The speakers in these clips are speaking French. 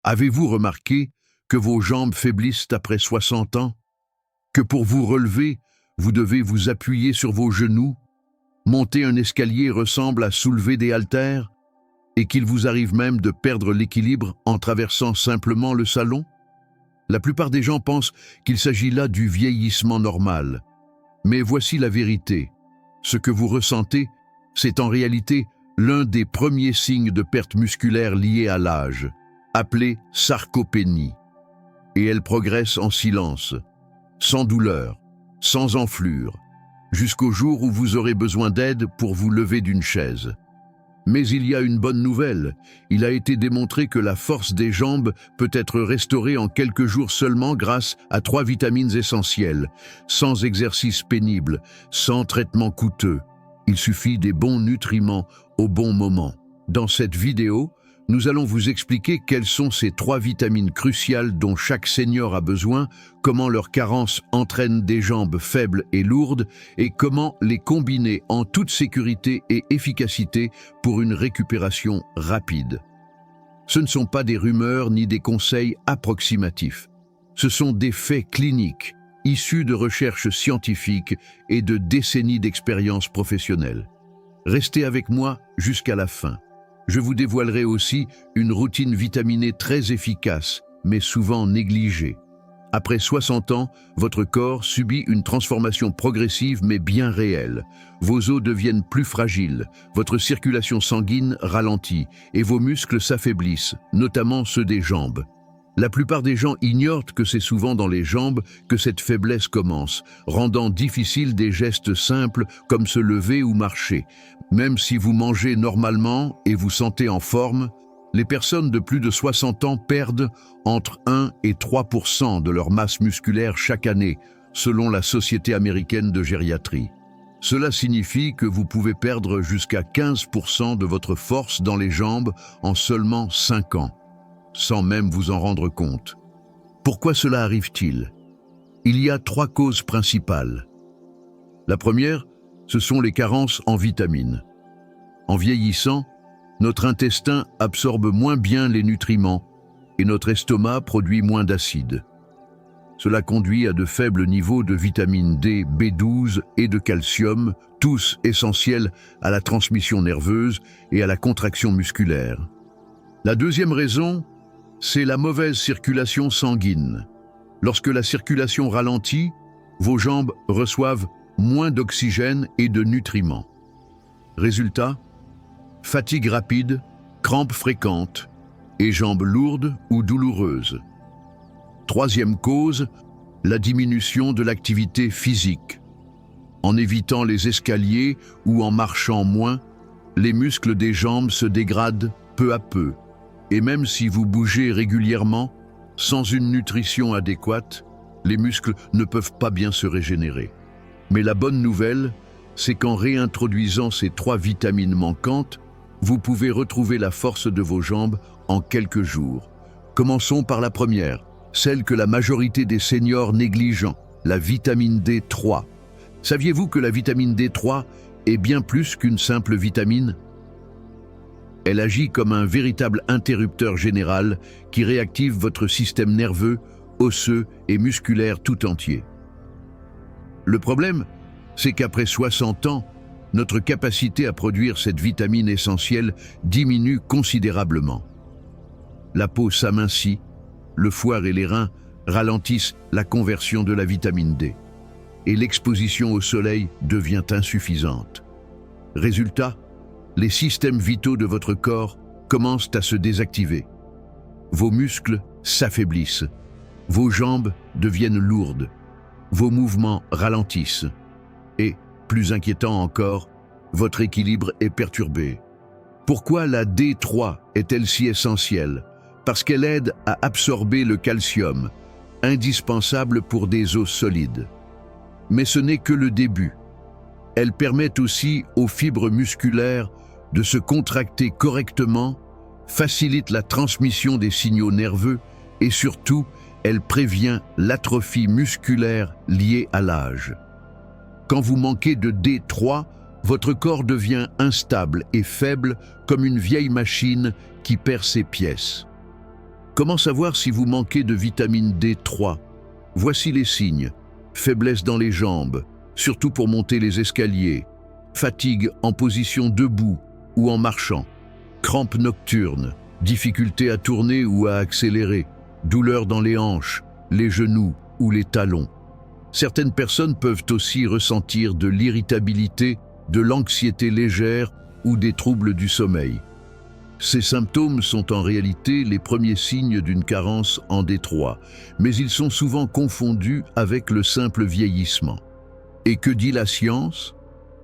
Avez-vous remarqué que vos jambes faiblissent après 60 ans? Que pour vous relever, vous devez vous appuyer sur vos genoux? Monter un escalier ressemble à soulever des haltères? Et qu'il vous arrive même de perdre l'équilibre en traversant simplement le salon? La plupart des gens pensent qu'il s'agit là du vieillissement normal. Mais voici la vérité. Ce que vous ressentez, c'est en réalité l'un des premiers signes de perte musculaire liée à l'âge, appelée sarcopénie. Et elle progresse en silence, sans douleur, sans enflure, jusqu'au jour où vous aurez besoin d'aide pour vous lever d'une chaise. Mais il y a une bonne nouvelle. Il a été démontré que la force des jambes peut être restaurée en quelques jours seulement grâce à 3 vitamines essentielles, sans exercice pénible, sans traitement coûteux. Il suffit des bons nutriments au bon moment. Dans cette vidéo, nous allons vous expliquer quelles sont ces 3 vitamines cruciales dont chaque senior a besoin, comment leur carence entraîne des jambes faibles et lourdes et comment les combiner en toute sécurité et efficacité pour une récupération rapide. Ce ne sont pas des rumeurs ni des conseils approximatifs. Ce sont des faits cliniques, issus de recherches scientifiques et de décennies d'expérience professionnelle. Restez avec moi jusqu'à la fin. Je vous dévoilerai aussi une routine vitaminée très efficace, mais souvent négligée. Après 60 ans, votre corps subit une transformation progressive mais bien réelle. Vos os deviennent plus fragiles, votre circulation sanguine ralentit et vos muscles s'affaiblissent, notamment ceux des jambes. La plupart des gens ignorent que c'est souvent dans les jambes que cette faiblesse commence, rendant difficile des gestes simples comme se lever ou marcher. Même si vous mangez normalement et vous sentez en forme, les personnes de plus de 60 ans perdent entre 1 et 3% de leur masse musculaire chaque année, selon la Société américaine de gériatrie. Cela signifie que vous pouvez perdre jusqu'à 15% de votre force dans les jambes en seulement 5 ans. Sans même vous en rendre compte. Pourquoi cela arrive-t-il? Il y a 3 causes principales. La première, ce sont les carences en vitamines. En vieillissant, notre intestin absorbe moins bien les nutriments et notre estomac produit moins d'acide. Cela conduit à de faibles niveaux de vitamine D, B12 et de calcium, tous essentiels à la transmission nerveuse et à la contraction musculaire. La deuxième raison, c'est la mauvaise circulation sanguine. Lorsque la circulation ralentit, vos jambes reçoivent moins d'oxygène et de nutriments. Résultat, fatigue rapide, crampes fréquentes et jambes lourdes ou douloureuses. Troisième cause, la diminution de l'activité physique. En évitant les escaliers ou en marchant moins, les muscles des jambes se dégradent peu à peu. Et même si vous bougez régulièrement, sans une nutrition adéquate, les muscles ne peuvent pas bien se régénérer. Mais la bonne nouvelle, c'est qu'en réintroduisant ces 3 vitamines manquantes, vous pouvez retrouver la force de vos jambes en quelques jours. Commençons par la première, celle que la majorité des seniors négligent, la vitamine D3. Saviez-vous que la vitamine D3 est bien plus qu'une simple vitamine? Elle agit comme un véritable interrupteur général qui réactive votre système nerveux, osseux et musculaire tout entier. Le problème, c'est qu'après 60 ans, notre capacité à produire cette vitamine essentielle diminue considérablement. La peau s'amincit, le foie et les reins ralentissent la conversion de la vitamine D, et l'exposition au soleil devient insuffisante. Résultat, les systèmes vitaux de votre corps commencent à se désactiver. Vos muscles s'affaiblissent, vos jambes deviennent lourdes, vos mouvements ralentissent et, plus inquiétant encore, votre équilibre est perturbé. Pourquoi la D3 est-elle si essentielle? Parce qu'elle aide à absorber le calcium, indispensable pour des os solides. Mais ce n'est que le début. Elle permet aussi aux fibres musculaires de se contracter correctement, facilite la transmission des signaux nerveux et surtout, elle prévient l'atrophie musculaire liée à l'âge. Quand vous manquez de D3, votre corps devient instable et faible comme une vieille machine qui perd ses pièces. Comment savoir si vous manquez de vitamine D3? Voici les signes. Faiblesse dans les jambes, surtout pour monter les escaliers. Fatigue en position debout ou en marchant. Crampes nocturnes, difficulté à tourner ou à accélérer. Douleurs dans les hanches, les genoux ou les talons. Certaines personnes peuvent aussi ressentir de l'irritabilité, de l'anxiété légère ou des troubles du sommeil. Ces symptômes sont en réalité les premiers signes d'une carence en D3, mais ils sont souvent confondus avec le simple vieillissement. Et que dit la science?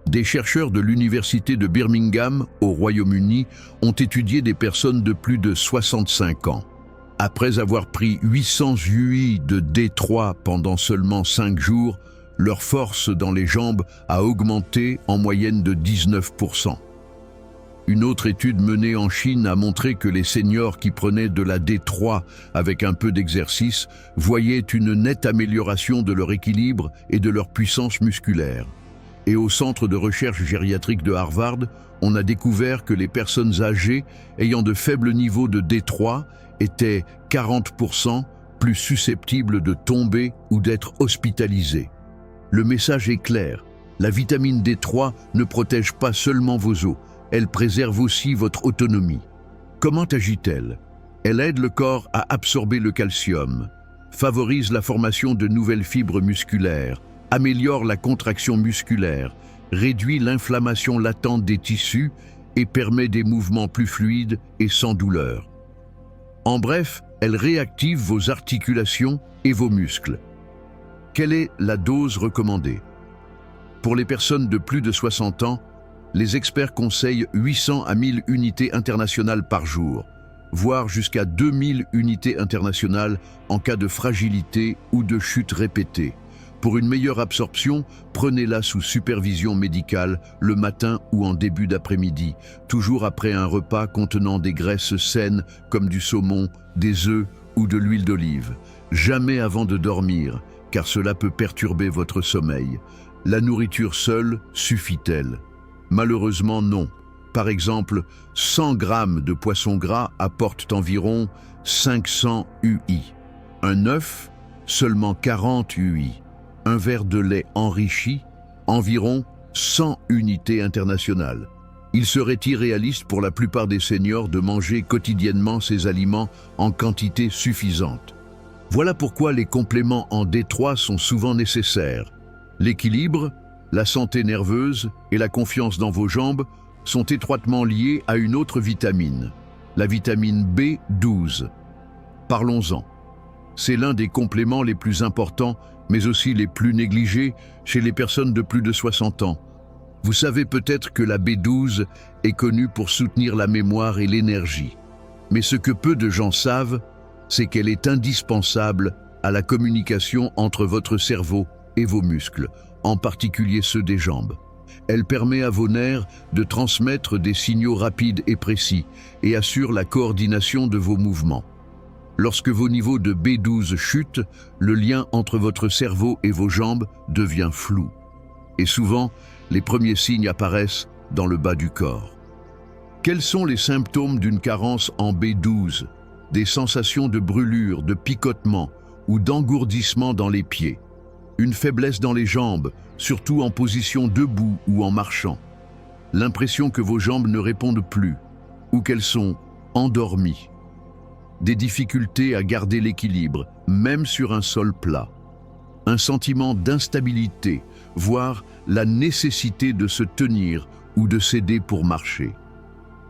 Des chercheurs de l'université de Birmingham, au Royaume-Uni, ont étudié des personnes de plus de 65 ans. Après avoir pris 800 UI de D3 pendant seulement 5 jours, leur force dans les jambes a augmenté en moyenne de 19%. Une autre étude menée en Chine a montré que les seniors qui prenaient de la D3 avec un peu d'exercice voyaient une nette amélioration de leur équilibre et de leur puissance musculaire. Et au centre de recherche gériatrique de Harvard, on a découvert que les personnes âgées ayant de faibles niveaux de D3 étaient 40% plus susceptibles de tomber ou d'être hospitalisées. Le message est clair, la vitamine D3 ne protège pas seulement vos os, elle préserve aussi votre autonomie. Comment agit-elle? Elle aide le corps à absorber le calcium, favorise la formation de nouvelles fibres musculaires, améliore la contraction musculaire, réduit l'inflammation latente des tissus et permet des mouvements plus fluides et sans douleur. En bref, elle réactive vos articulations et vos muscles. Quelle est la dose recommandée? Pour les personnes de plus de 60 ans, les experts conseillent 800 à 1000 unités internationales par jour, voire jusqu'à 2000 unités internationales en cas de fragilité ou de chute répétée. Pour une meilleure absorption, prenez-la sous supervision médicale le matin ou en début d'après-midi, toujours après un repas contenant des graisses saines comme du saumon, des œufs ou de l'huile d'olive. Jamais avant de dormir, car cela peut perturber votre sommeil. La nourriture seule suffit-elle? Malheureusement non. Par exemple, 100 grammes de poisson gras apportent environ 500 UI. Un œuf, seulement 40 UI. Un verre de lait enrichi, environ 100 unités internationales. Il serait irréaliste pour la plupart des seniors de manger quotidiennement ces aliments en quantité suffisante. Voilà pourquoi les compléments en D3 sont souvent nécessaires. L'équilibre, la santé nerveuse et la confiance dans vos jambes sont étroitement liés à une autre vitamine, la vitamine B12. Parlons-en. C'est l'un des compléments les plus importants, mais aussi les plus négligés chez les personnes de plus de 60 ans. Vous savez peut-être que la B12 est connue pour soutenir la mémoire et l'énergie. Mais ce que peu de gens savent, c'est qu'elle est indispensable à la communication entre votre cerveau et vos muscles, en particulier ceux des jambes. Elle permet à vos nerfs de transmettre des signaux rapides et précis et assure la coordination de vos mouvements. Lorsque vos niveaux de B12 chutent, le lien entre votre cerveau et vos jambes devient flou. Et souvent, les premiers signes apparaissent dans le bas du corps. Quels sont les symptômes d'une carence en B12? Des sensations de brûlure, de picotement ou d'engourdissement dans les pieds. Une faiblesse dans les jambes, surtout en position debout ou en marchant. L'impression que vos jambes ne répondent plus ou qu'elles sont endormies. Des difficultés à garder l'équilibre, même sur un sol plat. Un sentiment d'instabilité, voire la nécessité de se tenir ou de s'aider pour marcher.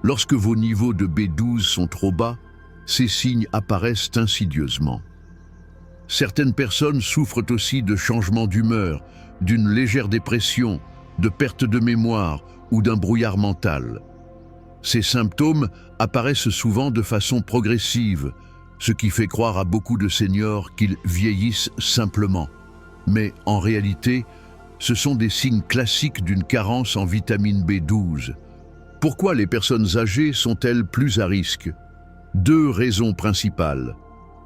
Lorsque vos niveaux de B12 sont trop bas, ces signes apparaissent insidieusement. Certaines personnes souffrent aussi de changements d'humeur, d'une légère dépression, de perte de mémoire ou d'un brouillard mental. Ces symptômes apparaissent souvent de façon progressive, ce qui fait croire à beaucoup de seniors qu'ils vieillissent simplement. Mais en réalité, ce sont des signes classiques d'une carence en vitamine B12. Pourquoi les personnes âgées sont-elles plus à risque? Deux raisons principales.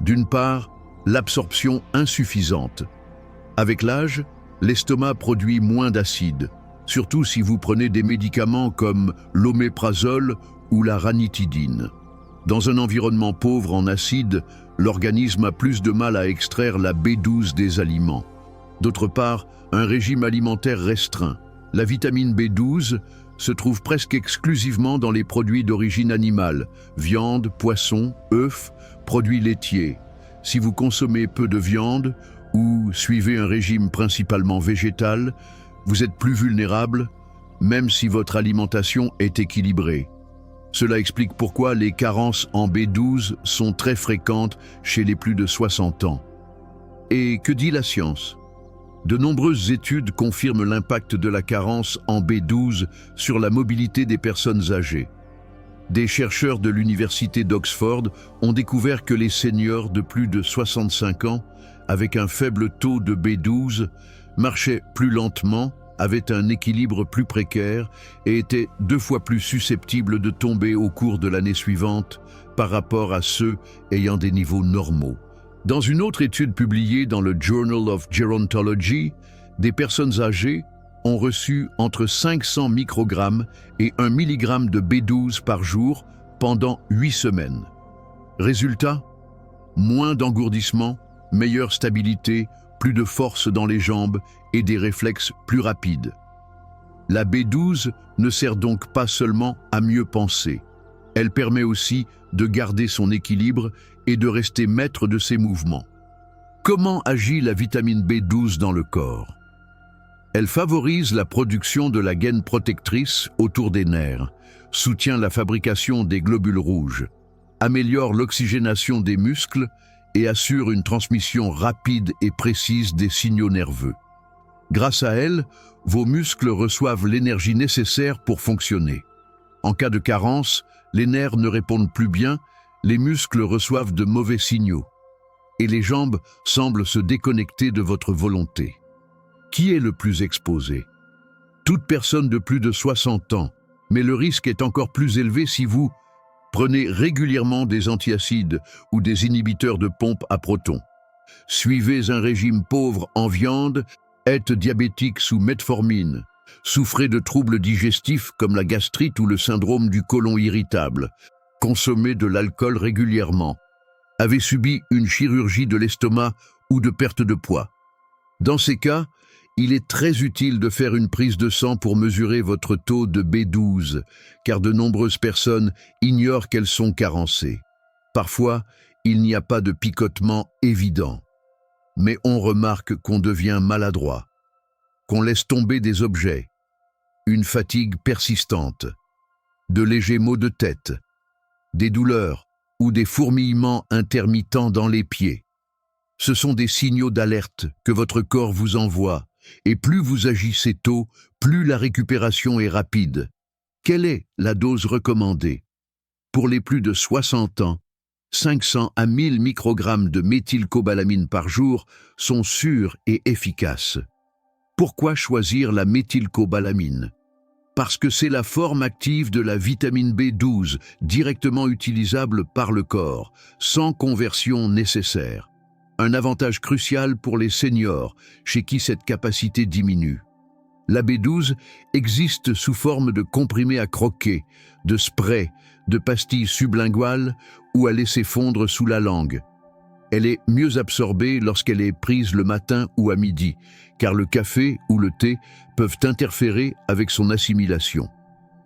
D'une part, l'absorption insuffisante. Avec l'âge, l'estomac produit moins d'acide, surtout si vous prenez des médicaments comme l'oméprazole ou la ranitidine. Dans un environnement pauvre en acide, l'organisme a plus de mal à extraire la B12 des aliments. D'autre part, un régime alimentaire restreint. La vitamine B12 se trouve presque exclusivement dans les produits d'origine animale, viande, poisson, œufs, produits laitiers. Si vous consommez peu de viande ou suivez un régime principalement végétal, vous êtes plus vulnérable, même si votre alimentation est équilibrée. Cela explique pourquoi les carences en B12 sont très fréquentes chez les plus de 60 ans. Et que dit la science ? De nombreuses études confirment l'impact de la carence en B12 sur la mobilité des personnes âgées. Des chercheurs de l'université d'Oxford ont découvert que les seniors de plus de 65 ans, avec un faible taux de B12, marchaient plus lentement, avaient un équilibre plus précaire et étaient 2 fois plus susceptibles de tomber au cours de l'année suivante par rapport à ceux ayant des niveaux normaux. Dans une autre étude publiée dans le Journal of Gerontology, des personnes âgées ont reçu entre 500 microgrammes et 1 mg de B12 par jour pendant 8 semaines. Résultat, moins d'engourdissement, meilleure stabilité, plus de force dans les jambes et des réflexes plus rapides. La B12 ne sert donc pas seulement à mieux penser. Elle permet aussi de garder son équilibre et de rester maître de ses mouvements. Comment agit la vitamine B12 dans le corps ? Elle favorise la production de la gaine protectrice autour des nerfs, soutient la fabrication des globules rouges, améliore l'oxygénation des muscles et assure une transmission rapide et précise des signaux nerveux. Grâce à elle, vos muscles reçoivent l'énergie nécessaire pour fonctionner. En cas de carence, les nerfs ne répondent plus bien, les muscles reçoivent de mauvais signaux et les jambes semblent se déconnecter de votre volonté. Qui est le plus exposé ? Toute personne de plus de 60 ans, mais le risque est encore plus élevé si vous prenez régulièrement des antiacides ou des inhibiteurs de pompe à protons. Suivez un régime pauvre en viande, êtes diabétique sous metformine, souffrez de troubles digestifs comme la gastrite ou le syndrome du côlon irritable, consommez de l'alcool régulièrement, avez subi une chirurgie de l'estomac ou de perte de poids. Dans ces cas, il est très utile de faire une prise de sang pour mesurer votre taux de B12, car de nombreuses personnes ignorent qu'elles sont carencées. Parfois, il n'y a pas de picotement évident, mais on remarque qu'on devient maladroit, qu'on laisse tomber des objets, une fatigue persistante, de légers maux de tête, des douleurs ou des fourmillements intermittents dans les pieds. Ce sont des signaux d'alerte que votre corps vous envoie, et plus vous agissez tôt, plus la récupération est rapide. Quelle est la dose recommandée ? Pour les plus de 60 ans, 500 à 1000 microgrammes de méthylcobalamine par jour sont sûrs et efficaces. Pourquoi choisir la méthylcobalamine ? Parce que c'est la forme active de la vitamine B12 directement utilisable par le corps, sans conversion nécessaire. Un avantage crucial pour les seniors, chez qui cette capacité diminue. La B12 existe sous forme de comprimés à croquer, de sprays, de pastilles sublinguales ou à laisser fondre sous la langue. Elle est mieux absorbée lorsqu'elle est prise le matin ou à midi, car le café ou le thé peuvent interférer avec son assimilation.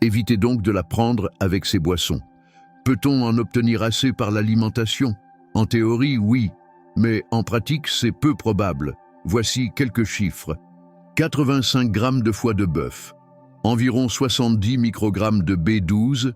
Évitez donc de la prendre avec ces boissons. Peut-on en obtenir assez par l'alimentation ? En théorie, oui, mais en pratique, c'est peu probable. Voici quelques chiffres. 85 grammes de foie de bœuf, environ 70 microgrammes de B12,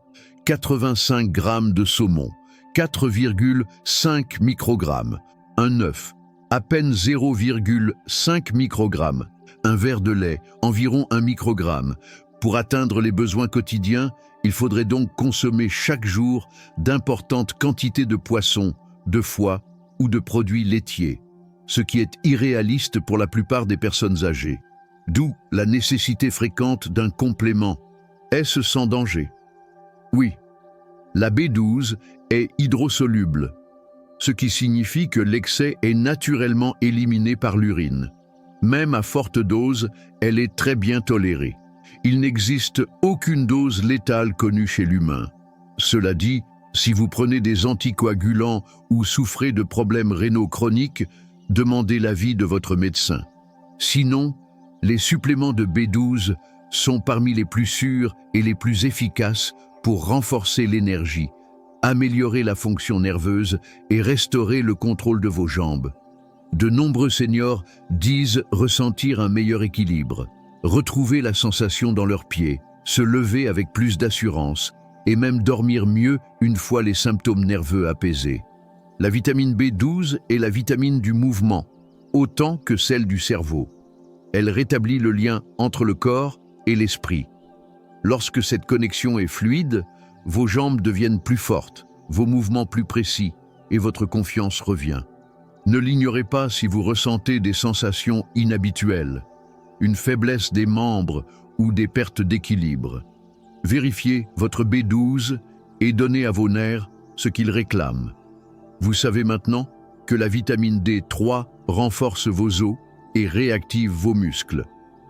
85 grammes de saumon, 4,5 microgrammes, un œuf, à peine 0,5 microgrammes, un verre de lait, environ 1 microgramme. Pour atteindre les besoins quotidiens, il faudrait donc consommer chaque jour d'importantes quantités de poissons, de foie ou de produits laitiers, ce qui est irréaliste pour la plupart des personnes âgées. D'où la nécessité fréquente d'un complément. Est-ce sans danger ? Oui. La B12 est hydrosoluble, ce qui signifie que l'excès est naturellement éliminé par l'urine. Même à forte dose, elle est très bien tolérée. Il n'existe aucune dose létale connue chez l'humain. Cela dit, Si vous prenez des anticoagulants ou souffrez de problèmes rénaux chroniques, demandez l'avis de votre médecin. Sinon, les suppléments de B12 sont parmi les plus sûrs et les plus efficaces pour renforcer l'énergie, améliorer la fonction nerveuse et restaurer le contrôle de vos jambes. De nombreux seniors disent ressentir un meilleur équilibre, retrouver la sensation dans leurs pieds, se lever avec plus d'assurance et même dormir mieux une fois les symptômes nerveux apaisés. La vitamine B12 est la vitamine du mouvement, autant que celle du cerveau. Elle rétablit le lien entre le corps et l'esprit. Lorsque cette connexion est fluide, vos jambes deviennent plus fortes, vos mouvements plus précis et votre confiance revient. Ne l'ignorez pas si vous ressentez des sensations inhabituelles, une faiblesse des membres ou des pertes d'équilibre. Vérifiez votre B12 et donnez à vos nerfs ce qu'ils réclament. Vous savez maintenant que la vitamine D3 renforce vos os et réactive vos muscles,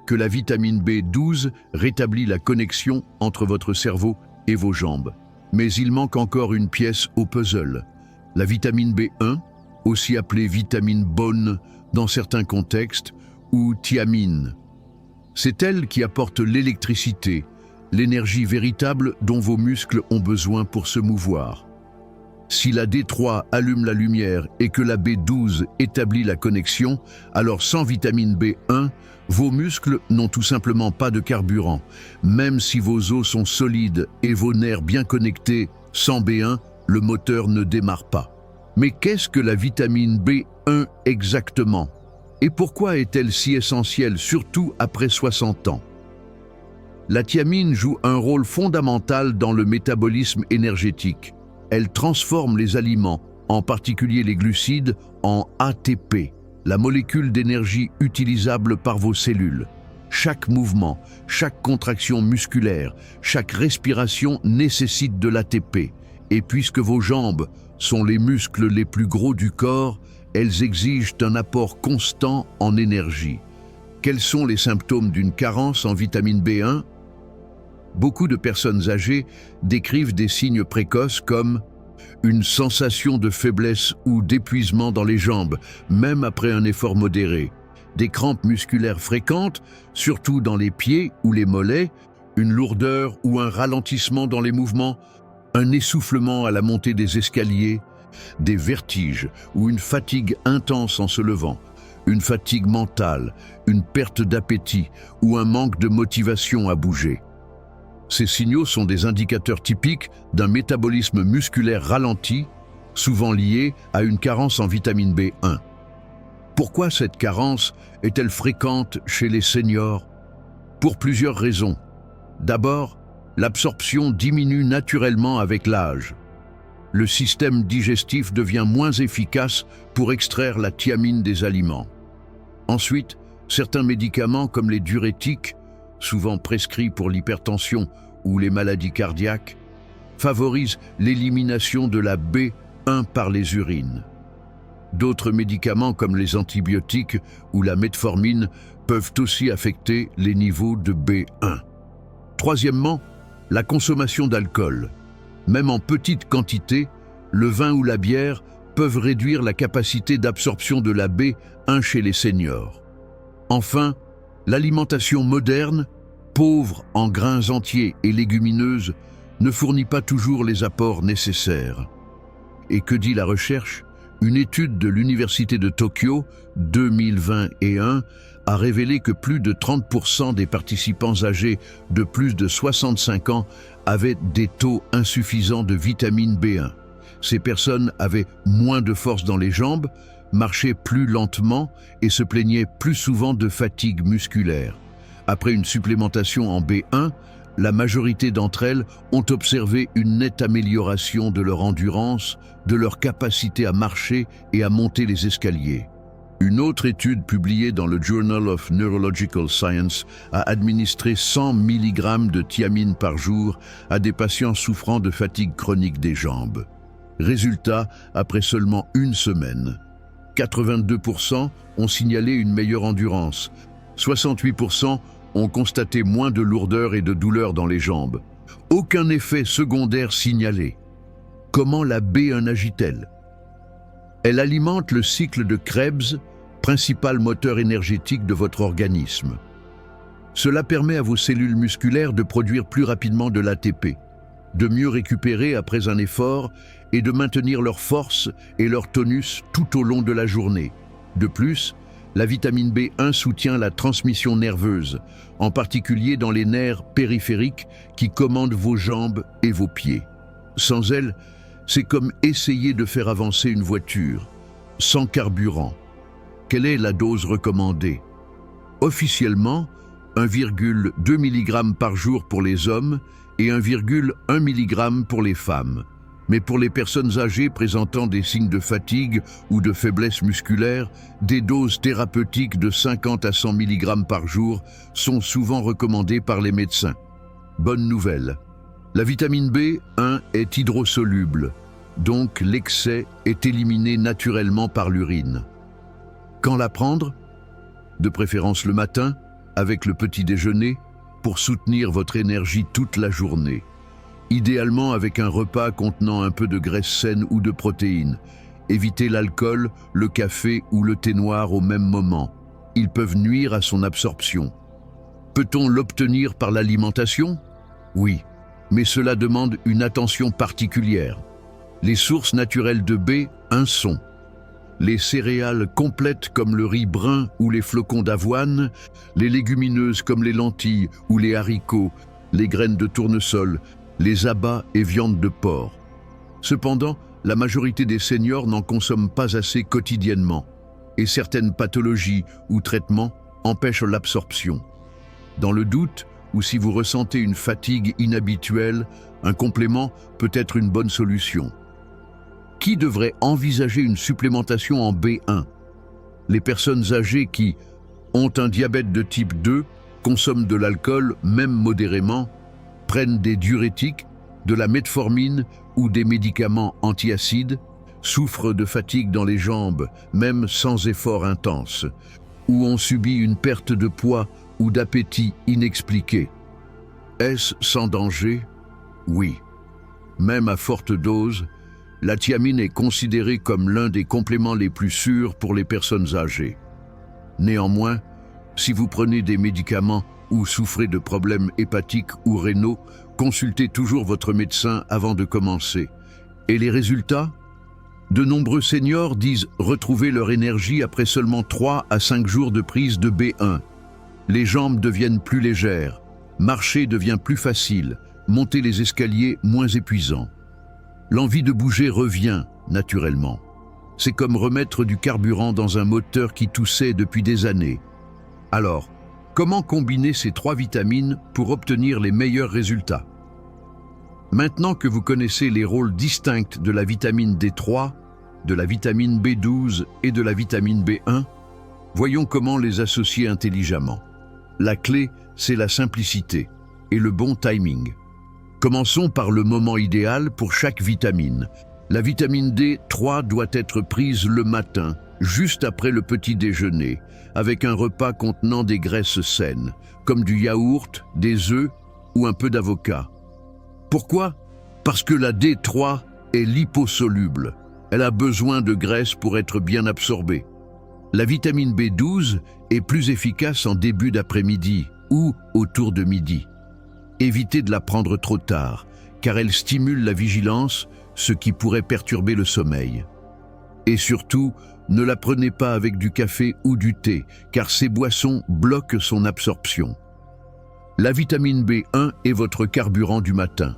que la vitamine B12 rétablit la connexion entre votre cerveau et vos jambes. Mais il manque encore une pièce au puzzle, la vitamine B1, aussi appelée vitamine bonne dans certains contextes, ou thiamine. C'est elle qui apporte l'électricité, l'énergie véritable dont vos muscles ont besoin pour se mouvoir. Si la D3 allume la lumière et que la B12 établit la connexion, alors sans vitamine B1, vos muscles n'ont tout simplement pas de carburant. Même si vos os sont solides et vos nerfs bien connectés, sans B1, le moteur ne démarre pas. Mais qu'est-ce que la vitamine B1 exactement? Et pourquoi est-elle si essentielle, surtout après 60 ans? La thiamine joue un rôle fondamental dans le métabolisme énergétique. Elle transforme les aliments, en particulier les glucides, en ATP, la molécule d'énergie utilisable par vos cellules. Chaque mouvement, chaque contraction musculaire, chaque respiration nécessite de l'ATP. Et puisque vos jambes sont les muscles les plus gros du corps, elles exigent un apport constant en énergie. Quels sont les symptômes d'une carence en vitamine B1? Beaucoup de personnes âgées décrivent des signes précoces comme une sensation de faiblesse ou d'épuisement dans les jambes, même après un effort modéré, des crampes musculaires fréquentes, surtout dans les pieds ou les mollets, une lourdeur ou un ralentissement dans les mouvements, un essoufflement à la montée des escaliers, des vertiges ou une fatigue intense en se levant, une fatigue mentale, une perte d'appétit ou un manque de motivation à bouger. Ces signaux sont des indicateurs typiques d'un métabolisme musculaire ralenti, souvent lié à une carence en vitamine B1. Pourquoi cette carence est-elle fréquente chez les seniors? Pour plusieurs raisons. D'abord, l'absorption diminue naturellement avec l'âge. Le système digestif devient moins efficace pour extraire la thiamine des aliments. Ensuite, certains médicaments comme les diurétiques, souvent prescrits pour l'hypertension ou les maladies cardiaques, favorisent l'élimination de la B1 par les urines. D'autres médicaments comme les antibiotiques ou la metformine peuvent aussi affecter les niveaux de B1. Troisièmement, la consommation d'alcool. Même en petite quantité, le vin ou la bière peuvent réduire la capacité d'absorption de la B1 chez les seniors. Enfin, l'alimentation moderne, pauvre en grains entiers et légumineuses, ne fournit pas toujours les apports nécessaires. Et que dit la recherche? Une étude de l'Université de Tokyo, 2021, a révélé que plus de 30% des participants âgés de plus de 65 ans avaient des taux insuffisants de vitamine B1. Ces personnes avaient moins de force dans les jambes, marchaient plus lentement et se plaignaient plus souvent de fatigue musculaire. Après une supplémentation en B1, la majorité d'entre elles ont observé une nette amélioration de leur endurance, de leur capacité à marcher et à monter les escaliers. Une autre étude publiée dans le Journal of Neurological Science a administré 100 mg de thiamine par jour à des patients souffrant de fatigue chronique des jambes. Résultat, après seulement une semaine, 82% ont signalé une meilleure endurance, 68% ont constaté moins de lourdeur et de douleur dans les jambes. Aucun effet secondaire signalé. Comment la B1 agit-elle? Elle alimente le cycle de Krebs, principal moteur énergétique de votre organisme. Cela permet à vos cellules musculaires de produire plus rapidement de l'ATP, de mieux récupérer après un effort et de maintenir leur force et leur tonus tout au long de la journée. De plus, la vitamine B1 soutient la transmission nerveuse, en particulier dans les nerfs périphériques qui commandent vos jambes et vos pieds. Sans elle, c'est comme essayer de faire avancer une voiture, sans carburant. Quelle est la dose recommandée? Officiellement, 1,2 mg par jour pour les hommes et 1,1 mg pour les femmes. Mais pour les personnes âgées présentant des signes de fatigue ou de faiblesse musculaire, des doses thérapeutiques de 50 à 100 mg par jour sont souvent recommandées par les médecins. Bonne nouvelle, la vitamine B1 est hydrosoluble, donc l'excès est éliminé naturellement par l'urine. Quand la prendre? De préférence le matin, avec le petit déjeuner, pour soutenir votre énergie toute la journée. Idéalement avec un repas contenant un peu de graisse saine ou de protéines. Évitez l'alcool, le café ou le thé noir au même moment. Ils peuvent nuire à son absorption. Peut-on l'obtenir par l'alimentation? Oui, mais cela demande une attention particulière. Les sources naturelles de B1 sont les céréales complètes comme le riz brun ou les flocons d'avoine, les légumineuses comme les lentilles ou les haricots, les graines de tournesol, les abats et viandes de porc. Cependant, la majorité des seniors n'en consomment pas assez quotidiennement, et certaines pathologies ou traitements empêchent l'absorption. Dans le doute, ou si vous ressentez une fatigue inhabituelle, un complément peut être une bonne solution. Qui devrait envisager une supplémentation en B1? Les personnes âgées qui ont un diabète de type 2, consomment de l'alcool, même modérément, prennent des diurétiques, de la metformine ou des médicaments antiacides, souffrent de fatigue dans les jambes, même sans effort intense, ou ont subi une perte de poids ou d'appétit inexpliquée. Est-ce sans danger? Oui. Même à forte dose, la thiamine est considérée comme l'un des compléments les plus sûrs pour les personnes âgées. Néanmoins, si vous prenez des médicaments ou souffrez de problèmes hépatiques ou rénaux, consultez toujours votre médecin avant de commencer. Et les résultats? De nombreux seniors disent retrouver leur énergie après seulement 3 à 5 jours de prise de B1. Les jambes deviennent plus légères, marcher devient plus facile, monter les escaliers moins épuisant. L'envie de bouger revient naturellement. C'est comme remettre du carburant dans un moteur qui toussait depuis des années. Alors, comment combiner ces 3 vitamines pour obtenir les meilleurs résultats? Maintenant que vous connaissez les rôles distincts de la vitamine D3, de la vitamine B12 et de la vitamine B1, voyons comment les associer intelligemment. La clé, c'est la simplicité et le bon timing. Commençons par le moment idéal pour chaque vitamine. La vitamine D3 doit être prise le matin, juste après le petit déjeuner, avec un repas contenant des graisses saines, comme du yaourt, des œufs ou un peu d'avocat. Pourquoi? Parce que la D3 est liposoluble. Elle a besoin de graisse pour être bien absorbée. La vitamine B12 est plus efficace en début d'après-midi ou autour de midi. Évitez de la prendre trop tard, car elle stimule la vigilance, ce qui pourrait perturber le sommeil. Et surtout, ne la prenez pas avec du café ou du thé, car ces boissons bloquent son absorption. La vitamine B1 est votre carburant du matin.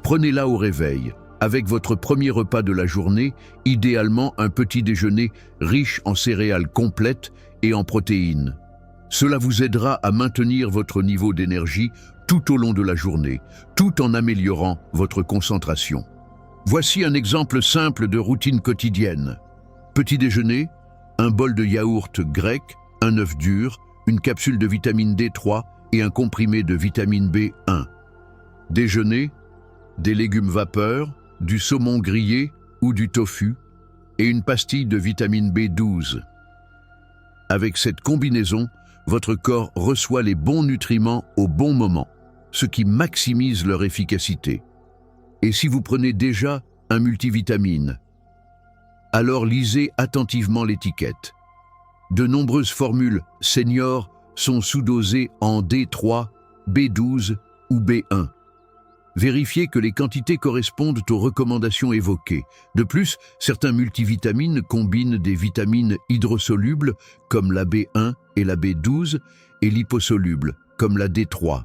Prenez-la au réveil, avec votre premier repas de la journée, idéalement un petit déjeuner riche en céréales complètes et en protéines. Cela vous aidera à maintenir votre niveau d'énergie tout au long de la journée, tout en améliorant votre concentration. Voici un exemple simple de routine quotidienne. Petit déjeuner, un bol de yaourt grec, un œuf dur, une capsule de vitamine D3 et un comprimé de vitamine B1. Déjeuner, des légumes vapeur, du saumon grillé ou du tofu et une pastille de vitamine B12. Avec cette combinaison, votre corps reçoit les bons nutriments au bon moment, ce qui maximise leur efficacité. Et si vous prenez déjà un multivitamine. Alors lisez attentivement l'étiquette. De nombreuses formules seniors sont sous-dosées en D3, B12 ou B1. Vérifiez que les quantités correspondent aux recommandations évoquées. De plus, certains multivitamines combinent des vitamines hydrosolubles comme la B1 et la B12 et liposolubles comme la D3.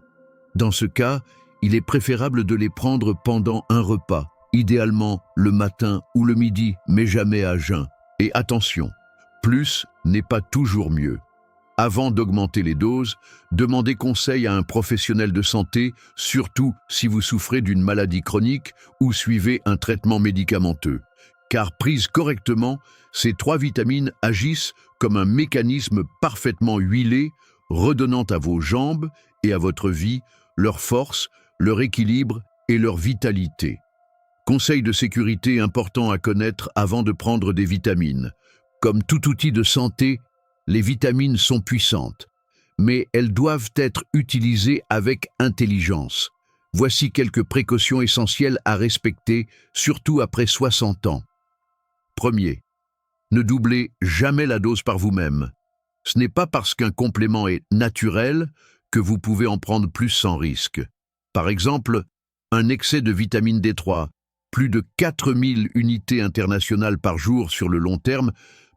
Dans ce cas, il est préférable de les prendre pendant un repas, idéalement le matin ou le midi, mais jamais à jeun. Et attention, plus n'est pas toujours mieux. Avant d'augmenter les doses, demandez conseil à un professionnel de santé, surtout si vous souffrez d'une maladie chronique ou suivez un traitement médicamenteux. Car prises correctement, ces 3 vitamines agissent comme un mécanisme parfaitement huilé, redonnant à vos jambes et à votre vie leur force, leur équilibre et leur vitalité. Conseil de sécurité important à connaître avant de prendre des vitamines. Comme tout outil de santé, les vitamines sont puissantes, mais elles doivent être utilisées avec intelligence. Voici quelques précautions essentielles à respecter, surtout après 60 ans. Premier, ne doublez jamais la dose par vous-même. Ce n'est pas parce qu'un complément est naturel que vous pouvez en prendre plus sans risque. Par exemple, un excès de vitamine D3, plus de 4000 unités internationales par jour sur le long terme,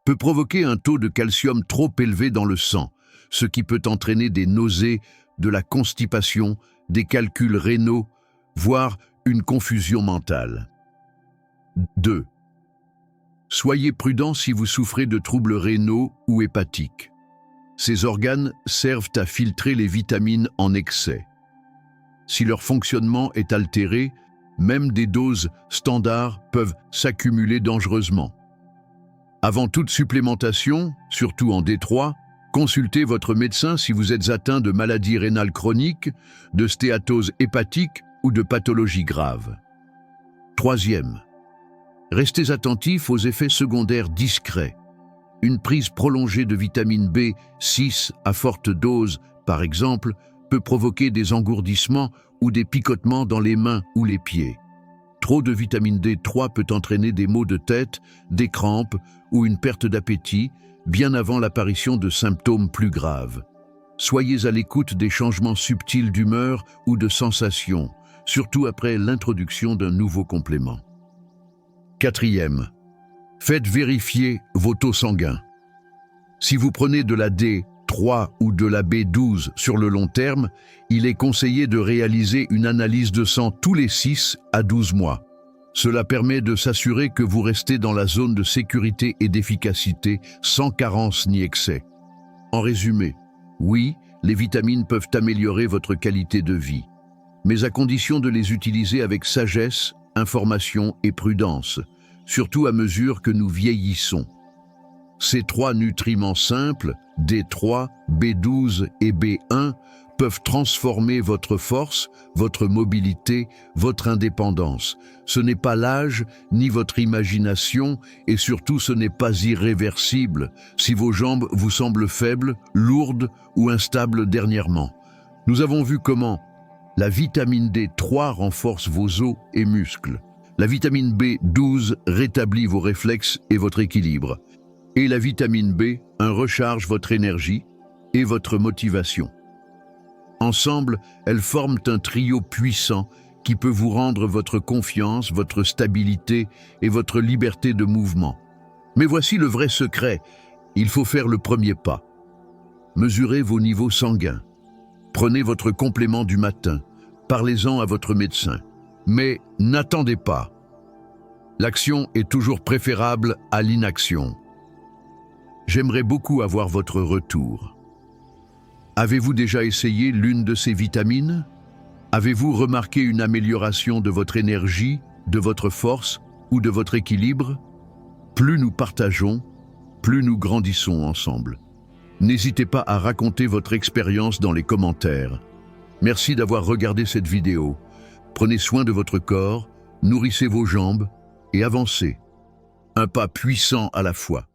peut provoquer un taux de calcium trop élevé dans le sang, ce qui peut entraîner des nausées, de la constipation, des calculs rénaux, voire une confusion mentale. 2. Soyez prudent si vous souffrez de troubles rénaux ou hépatiques. Ces organes servent à filtrer les vitamines en excès. Si leur fonctionnement est altéré, même des doses standards peuvent s'accumuler dangereusement. Avant toute supplémentation, surtout en D3, consultez votre médecin si vous êtes atteint de maladies rénales chroniques, de stéatose hépatique ou de pathologies graves. 3e, restez attentif aux effets secondaires discrets. Une prise prolongée de vitamine B6 à forte dose, par exemple, peut provoquer des engourdissements ou des picotements dans les mains ou les pieds. Trop de vitamine D3 peut entraîner des maux de tête, des crampes ou une perte d'appétit, bien avant l'apparition de symptômes plus graves. Soyez à l'écoute des changements subtils d'humeur ou de sensations, surtout après l'introduction d'un nouveau complément. 4e, faites vérifier vos taux sanguins. Si vous prenez de la D3 ou de la B12 sur le long terme, il est conseillé de réaliser une analyse de sang tous les 6 à 12 mois. Cela permet de s'assurer que vous restez dans la zone de sécurité et d'efficacité sans carence ni excès. En résumé, oui, les vitamines peuvent améliorer votre qualité de vie, mais à condition de les utiliser avec sagesse, information et prudence, surtout à mesure que nous vieillissons. Ces 3 nutriments simples, D3, B12 et B1, peuvent transformer votre force, votre mobilité, votre indépendance. Ce n'est pas l'âge, ni votre imagination, et surtout ce n'est pas irréversible si vos jambes vous semblent faibles, lourdes ou instables dernièrement. Nous avons vu comment la vitamine D3 renforce vos os et muscles. La vitamine B12 rétablit vos réflexes et votre équilibre. Et la vitamine B recharge votre énergie et votre motivation. Ensemble, elles forment un trio puissant qui peut vous rendre votre confiance, votre stabilité et votre liberté de mouvement. Mais voici le vrai secret, il faut faire le premier pas. Mesurez vos niveaux sanguins. Prenez votre complément du matin, parlez-en à votre médecin. Mais n'attendez pas. L'action est toujours préférable à l'inaction. J'aimerais beaucoup avoir votre retour. Avez-vous déjà essayé l'une de ces vitamines? Avez-vous remarqué une amélioration de votre énergie, de votre force ou de votre équilibre? Plus nous partageons, plus nous grandissons ensemble. N'hésitez pas à raconter votre expérience dans les commentaires. Merci d'avoir regardé cette vidéo. Prenez soin de votre corps, nourrissez vos jambes et avancez. Un pas puissant à la fois.